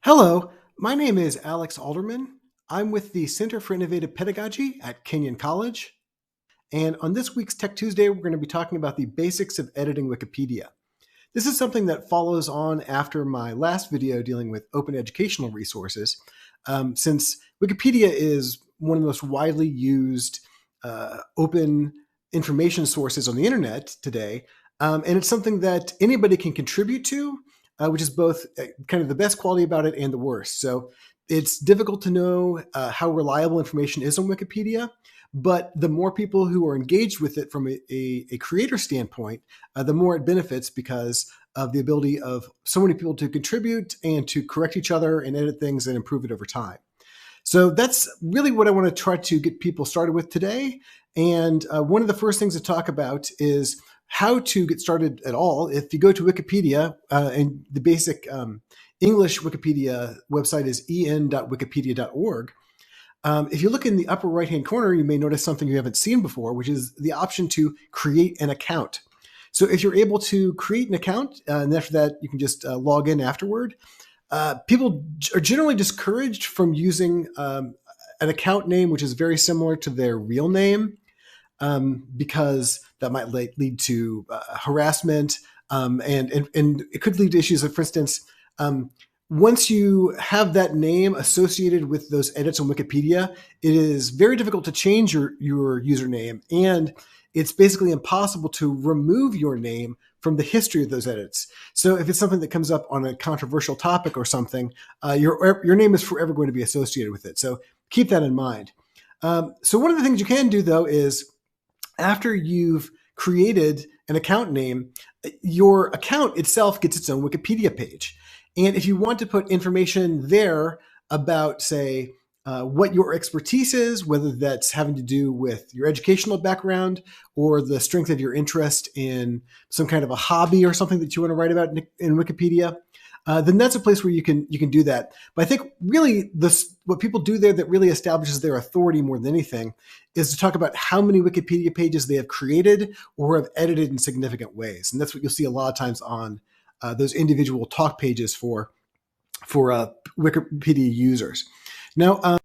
Hello, my name is Alex Alderman. I'm with the Center for Innovative Pedagogy at Kenyon College. And on this week's Tech Tuesday, we're going to be talking about the basics of editing Wikipedia. This is something that follows on after my last video dealing with open educational resources, since Wikipedia is one of the most widely used open information sources on the internet today. And it's something that anybody can contribute to, which is both kind of the best quality about it and the worst. So it's difficult to know how reliable information is on Wikipedia, but the more people who are engaged with it from a creator standpoint, the more it benefits because of the ability of so many people to contribute and to correct each other and edit things and improve it over time. So that's really what I want to try to get people started with today. And one of the first things to talk about is how to get started at all. If you go to Wikipedia, and the basic English Wikipedia website is en.wikipedia.org. If you look in the upper right-hand corner, you may notice something you haven't seen before, which is the option to create an account. So if you're able to create an account, and after that, you can just log in afterward. People are generally discouraged from using an account name which is very similar to their real name, because that might lead to harassment, and it could lead to issues like, for instance, once you have that name associated with those edits on Wikipedia, it is very difficult to change your username, and it's basically impossible to remove your name from the history of those edits. So if it's something that comes up on a controversial topic or something, your name is forever going to be associated with it. So keep that in mind. So one of the things you can do, though, is after you've created an account name, your account itself gets its own Wikipedia page. And if you want to put information there about, say, what your expertise is, whether that's having to do with your educational background or the strength of your interest in some kind of a hobby or something that you want to write about in Wikipedia, then that's a place where you can do that. But I think really what people do there that really establishes their authority more than anything is to talk about how many Wikipedia pages they have created or have edited in significant ways. And that's what you'll see a lot of times on those individual talk pages for Wikipedia users. Now,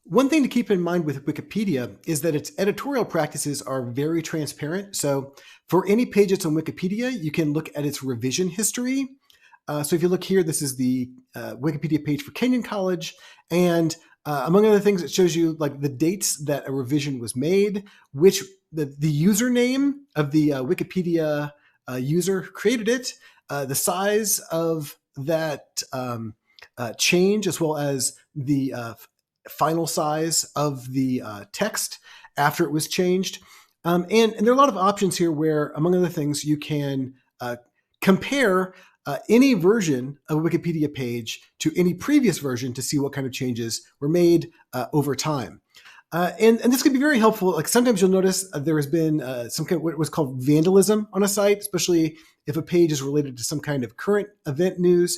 one thing to keep in mind with Wikipedia is that its editorial practices are very transparent. So for any page that's on Wikipedia, you can look at its revision history. So if you look here, this is the Wikipedia page for Kenyon College. And among other things, it shows you like the dates that a revision was made, which the username of the Wikipedia user who created it, the size of that change, as well as the final size of the text after it was changed. And there are a lot of options here where, among other things, you can compare any version of a Wikipedia page to any previous version to see what kind of changes were made over time. And this can be very helpful. Like sometimes you'll notice there has been some kind of what was called vandalism on a site, especially if a page is related to some kind of current event news.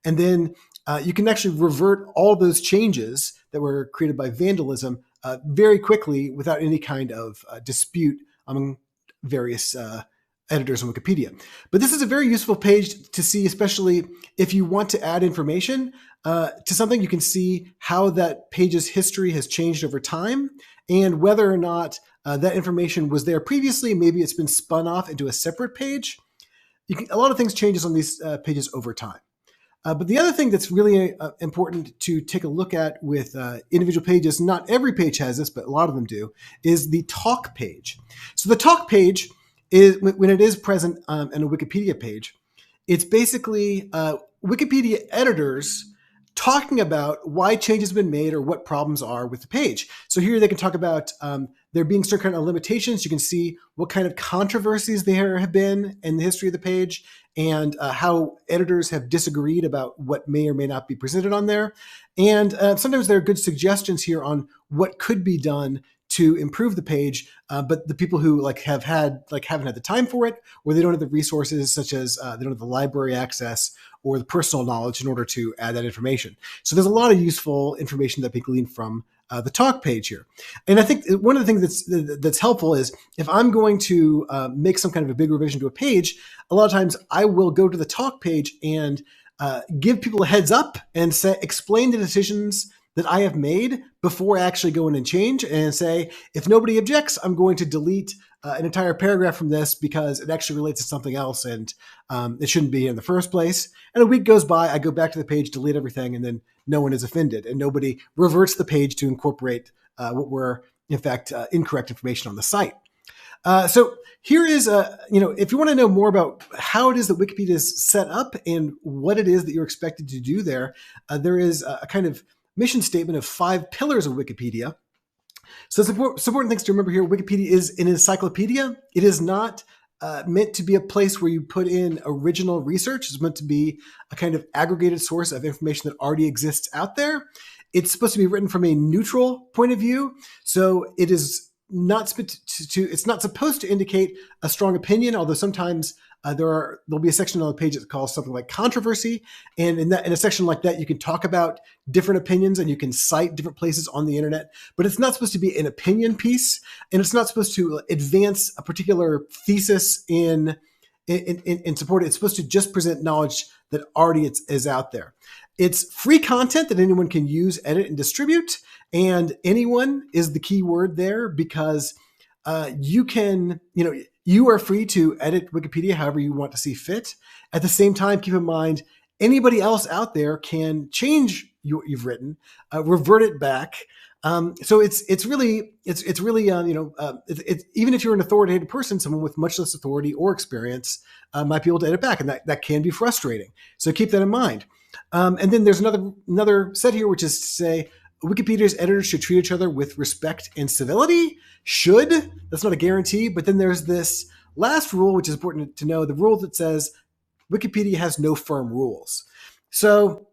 And then you can actually revert all those changes that were created by vandalism very quickly without any kind of dispute among various editors on Wikipedia. But this is a very useful page to see, especially if you want to add information to something. You can see how that page's history has changed over time and whether or not that information was there previously. Maybe it's been spun off into a separate page. A lot of things changes on these pages over time. But the other thing that's really important to take a look at with individual pages, not every page has this, but a lot of them do, is the talk page. So the talk page is, when it is present in a Wikipedia page, it's basically Wikipedia editors talking about why changes have been made or what problems are with the page. So here they can talk about there being certain kind of limitations. You can see what kind of controversies there have been in the history of the page and how editors have disagreed about what may or may not be presented on there. And sometimes there are good suggestions here on what could be done to improve the page, but the people who haven't had the time for it, or they don't have the resources, such as they don't have the library access or the personal knowledge in order to add that information. So there's a lot of useful information that people glean from the talk page here. And I think one of the things that's helpful is if I'm going to make some kind of a big revision to a page, a lot of times I will go to the talk page and give people a heads up and explain the decisions that I have made before I actually go in and change, and say, if nobody objects, I'm going to delete an entire paragraph from this because it actually relates to something else and it shouldn't be in the first place. And a week goes by, I go back to the page, delete everything, and then no one is offended and nobody reverts the page to incorporate what were, in fact, incorrect information on the site. So here is if you want to know more about how it is that Wikipedia is set up and what it is that you're expected to do there, there is a kind of mission statement of 5 pillars of Wikipedia. So some important things to remember here. Wikipedia is an encyclopedia. It is not meant to be a place where you put in original research. It's meant to be a kind of aggregated source of information that already exists out there. It's supposed to be written from a neutral point of view. So it is not it's not supposed to indicate a strong opinion, although sometimes there'll be a section on the page that calls something like controversy, and in a section like that you can talk about different opinions and you can cite different places on the internet, but it's not supposed to be an opinion piece, and it's not supposed to advance a particular thesis in support. It's supposed to just present knowledge that already is out there. It's free content that anyone can use, edit, and distribute. And anyone is the key word there, because you are free to edit Wikipedia however you want to see fit. At the same time, keep in mind, anybody else out there can change what you've written, revert it back. So it's really even if you're an authoritative person, someone with much less authority or experience might be able to edit back, and that can be frustrating. So keep that in mind. And then there's another set here, which is to say Wikipedia's editors should treat each other with respect and civility. Should, that's not a guarantee. But then there's this last rule, which is important to know, the rule that says Wikipedia has no firm rules. So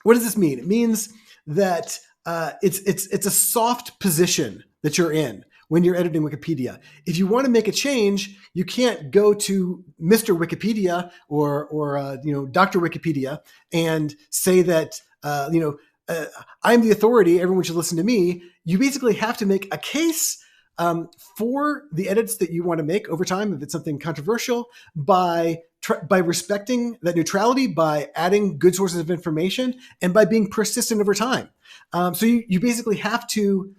what does this mean? It means that it's a soft position that you're in when you're editing Wikipedia. If you want to make a change, you can't go to Mr. Wikipedia or Dr. Wikipedia and say that I'm the authority, everyone should listen to me. You basically have to make a case for the edits that you want to make over time, if it's something controversial, by respecting that neutrality, by adding good sources of information, and by being persistent over time. So you basically have to,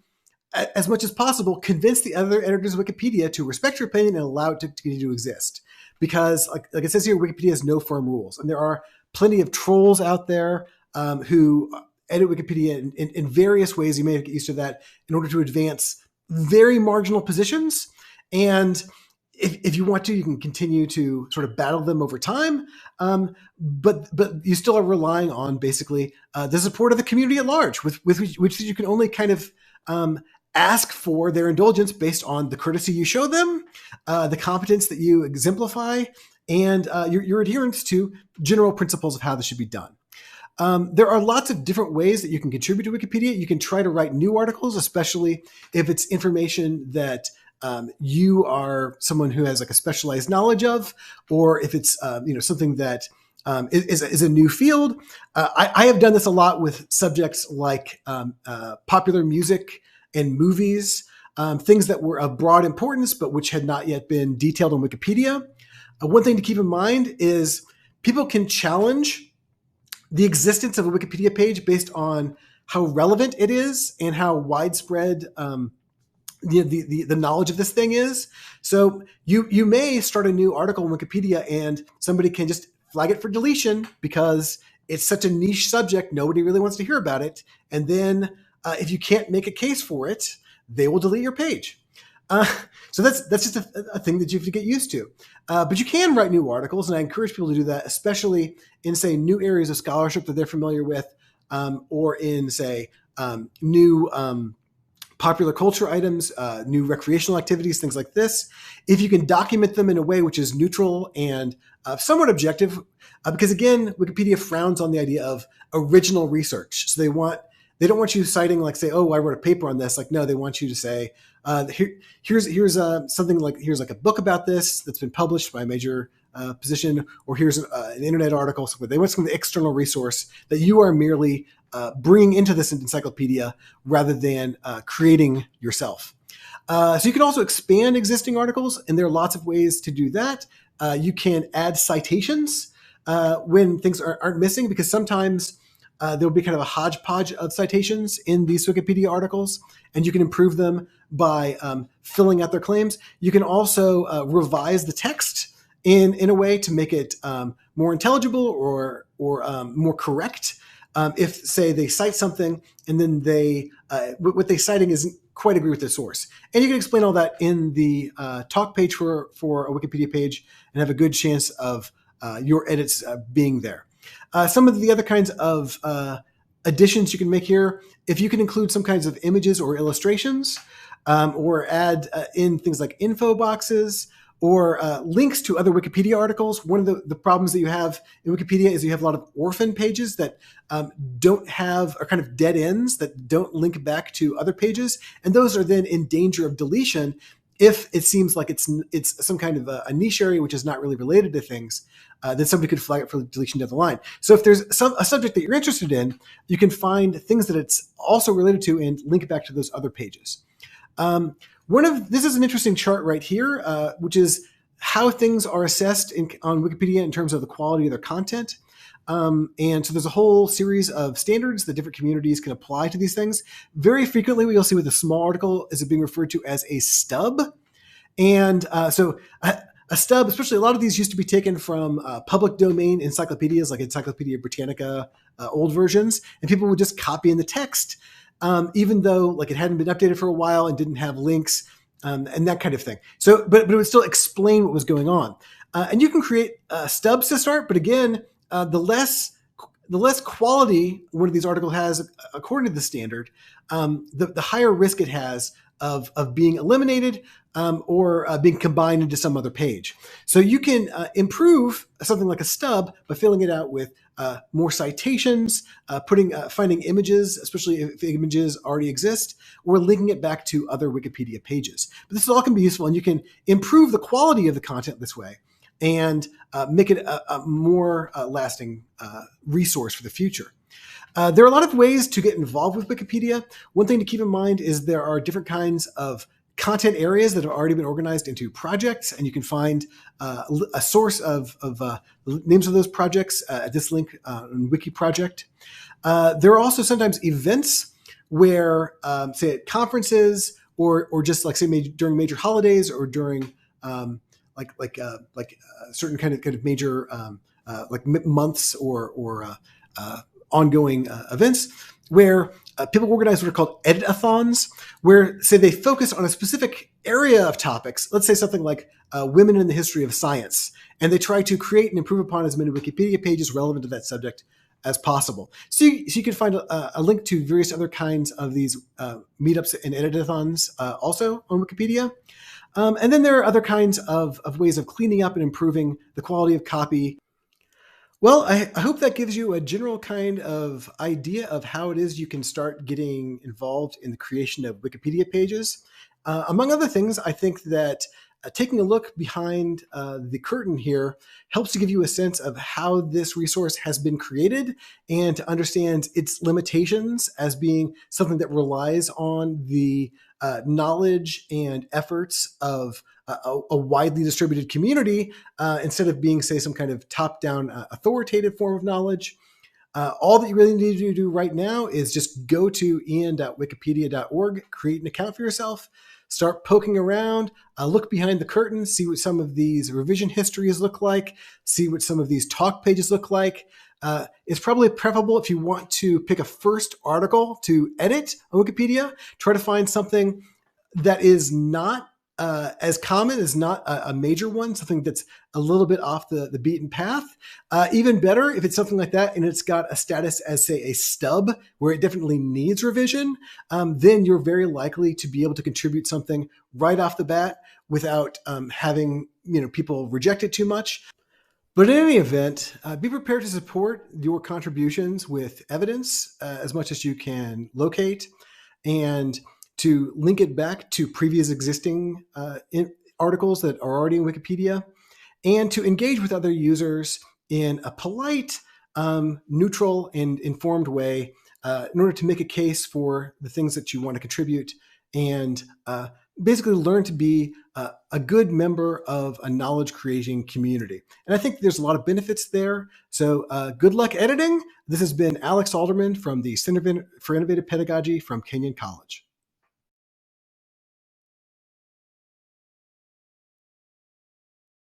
as much as possible, convince the other editors of Wikipedia to respect your opinion and allow it to continue to exist. Because, like it says here, Wikipedia has no firm rules. And there are plenty of trolls out there who edit Wikipedia in various ways. You may get used to that in order to advance very marginal positions. And if you want to, you can continue to sort of battle them over time. But you still are relying on basically the support of the community at large, with which you can only kind of ask for their indulgence based on the courtesy you show them, the competence that you exemplify, and your adherence to general principles of how this should be done. There are lots of different ways that you can contribute to Wikipedia. You can try to write new articles, especially if it's information that you are someone who has like a specialized knowledge of, or if it's something that is a new field. I have done this a lot with subjects like popular music and movies, things that were of broad importance but which had not yet been detailed on Wikipedia. One thing to keep in mind is people can challenge the existence of a Wikipedia page based on how relevant it is and how widespread the knowledge of this thing is. So you may start a new article on Wikipedia and somebody can just flag it for deletion because it's such a niche subject, nobody really wants to hear about it. And then if you can't make a case for it, they will delete your page. So that's just a thing that you have to get used to. But you can write new articles, and I encourage people to do that, especially in, say, new areas of scholarship that they're familiar with, or in, say, new popular culture items, new recreational activities, things like this. If you can document them in a way which is neutral and somewhat objective, because again, Wikipedia frowns on the idea of original research. So they don't want you citing like, say, oh, I wrote a paper on this. Like, no, they want you to say, here's something like, here's like a book about this that's been published by a major position, or here's an internet article. So they want some external resource that you are merely bringing into this encyclopedia rather than creating yourself. So you can also expand existing articles, and there are lots of ways to do that. You can add citations. when things aren't missing, because sometimes there'll be kind of a hodgepodge of citations in these Wikipedia articles, and you can improve them by filling out their claims. You can also revise the text in a way to make it more intelligible or more correct. If, say, they cite something and then what they're citing isn't quite agree with the source. And you can explain all that in the talk page for a Wikipedia page and have a good chance of your edits being there. Some of the other kinds of additions you can make here, if you can include some kinds of images or illustrations, or add in things like info boxes, or links to other Wikipedia articles. One of the problems that you have in Wikipedia is you have a lot of orphan pages that don't have, are kind of dead ends that don't link back to other pages. And those are then in danger of deletion if it seems like it's some kind of a niche area which is not really related to things. Then somebody could flag it for deletion down the line. So if there's a subject that you're interested in, you can find things that it's also related to and link back to those other pages. This is an interesting chart right here, which is how things are assessed on Wikipedia in terms of the quality of their content. And so there's a whole series of standards that different communities can apply to these things. Very frequently, what you'll see with a small article is it being referred to as a stub. And so a stub, especially a lot of these used to be taken from public domain encyclopedias like Encyclopedia Britannica, old versions, and people would just copy in the text. Even though like it hadn't been updated for a while and didn't have links and that kind of thing. So, but it would still explain what was going on. And you can create stubs to start, but again, the less quality one of these articles has, according to the standard, the higher risk it has of being eliminated or being combined into some other page. So you can improve something like a stub by filling it out with more citations, finding images, especially if images already exist, or linking it back to other Wikipedia pages. But this all can be useful, and you can improve the quality of the content this way and make it a more lasting resource for the future. There are a lot of ways to get involved with Wikipedia. One thing to keep in mind is there are different kinds of content areas that have already been organized into projects, and you can find a source of names of those projects at this link on Wiki Project. There are also sometimes events where, say at conferences or just like say during major holidays or during certain kind of major like months or ongoing events where people organize what are called edit-a-thons, where, say, they focus on a specific area of topics. Let's say something like women in the history of science, and they try to create and improve upon as many Wikipedia pages relevant to that subject as possible. So you can find a link to various other kinds of these meetups and edit-a-thons also on Wikipedia. And then there are other kinds of ways of cleaning up and improving the quality of copy. Well, I hope that gives you a general kind of idea of how it is you can start getting involved in the creation of Wikipedia pages. Among other things, I think that taking a look behind the curtain here helps to give you a sense of how this resource has been created and to understand its limitations as being something that relies on the knowledge and efforts of a widely distributed community instead of being, say, some kind of top-down authoritative form of knowledge. All that you really need to do right now is just go to en.wikipedia.org, create an account for yourself, start poking around, look behind the curtain, see what some of these revision histories look like, see what some of these talk pages look like. It's probably preferable if you want to pick a first article to edit on Wikipedia, try to find something that is not as common, is not a major one, something that's a little bit off the beaten path. Even better if it's something like that and it's got a status as, say, a stub where it definitely needs revision, then you're very likely to be able to contribute something right off the bat without having people reject it too much. But in any event, be prepared to support your contributions with evidence as much as you can locate, and to link it back to previous existing articles that are already in Wikipedia, and to engage with other users in a polite, neutral, and informed way in order to make a case for the things that you want to contribute and basically learn to be a good member of a knowledge creating community. And I think there's a lot of benefits there. So good luck editing. This has been Alex Alderman from the Center for Innovative Pedagogy from Kenyon College.